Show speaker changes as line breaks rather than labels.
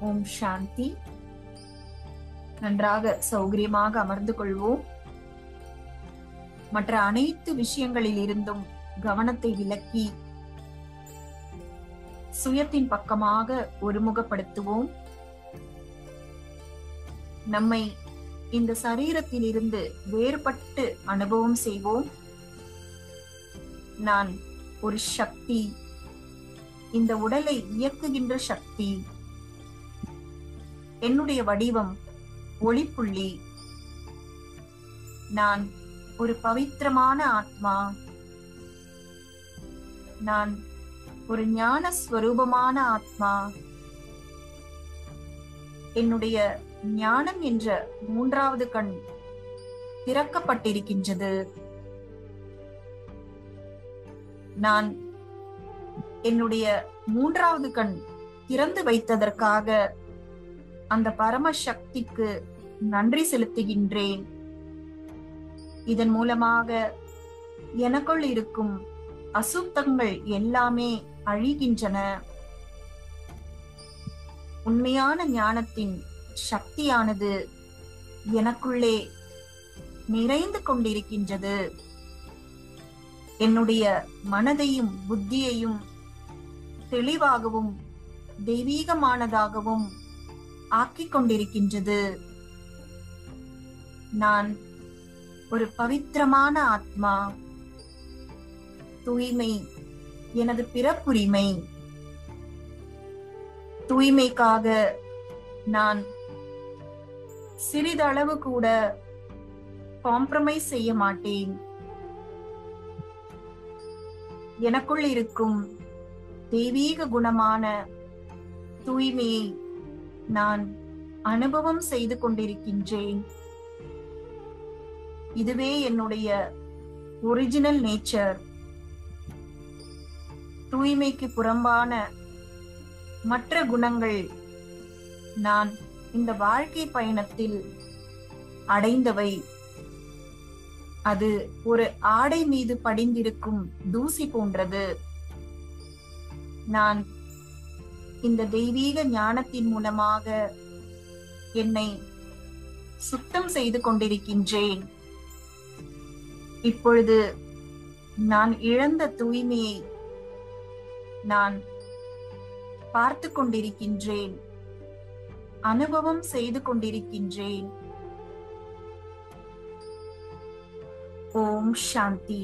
ஓம் சாந்தி. நன்றாக சௌகரியமாக அமர்ந்து கொள்வோம். மற்ற அனைத்து விஷயங்களில் இருந்தும் கவனத்தை விலக்கி சுயத்தின் பக்கமாக ஒருமுகப்படுத்துவோம். நம்மை இந்த சரீரத்தில் இருந்து வேறுபட்டு அனுபவம் செய்வோம். நான் ஒரு சக்தி, இந்த உடலை இயக்குகின்ற சக்தி. என்னுடைய வடிவம் ஒளிப்புள்ளி. நான் ஒரு பவித்திரமான ஆத்மா. நான் ஒரு ஞான ஸ்வரூபமான ஆத்மா. என்னுடைய ஞானம் என்ற மூன்றாவது கண் திறக்கப்பட்டிருக்கின்றது. நான் என்னுடைய மூன்றாவது கண் திறந்து வைத்ததற்காக அந்த பரமசக்திக்கு நன்றி செலுத்துகின்றேன். இதன் மூலமாக எனக்குள் இருக்கும் அசுத்தங்கள் எல்லாமே அழிகின்றன. உண்மையான ஞானத்தின் சக்தியானது எனக்குள்ளே நிறைந்து கொண்டிருக்கின்றது. என்னுடைய மனதையும் புத்தியையும் தெளிவாகவும் தெய்வீகமானதாகவும் ஆக்கிக் கொண்டிருக்கின்றது. நான் ஒரு பவித்திரமான ஆத்மா. தூய்மை எனது பிறப்புரிமை. தூய்மைக்காக நான் சிறிதளவு கூட காம்ப்ரமைஸ் செய்ய மாட்டேன். எனக்குள் இருக்கும் தெய்வீக குணமான தூய்மையை நான் அனுபவம் செய்து கொண்டிருக்கின்றேன். இதுவே என்னுடைய ஒரிஜினல் நேச்சர். தூய்மைக்கு புறம்பான மற்ற குணங்கள் நான் இந்த வாழ்க்கை பயணத்தில் அடைந்தவை. அது ஒரு ஆடை மீது படிந்திருக்கும் தூசி போன்றது. நான் இந்த தெய்வீக ஞானத்தின் மூலமாக என்னை சுத்தம் செய்து கொண்டிருக்கின்றேன். இப்பொழுது நான் இழந்த தூய்மையை நான் பார்த்து கொண்டிருக்கின்றேன், அனுபவம் செய்து கொண்டிருக்கின்றேன். ஓம் சாந்தி.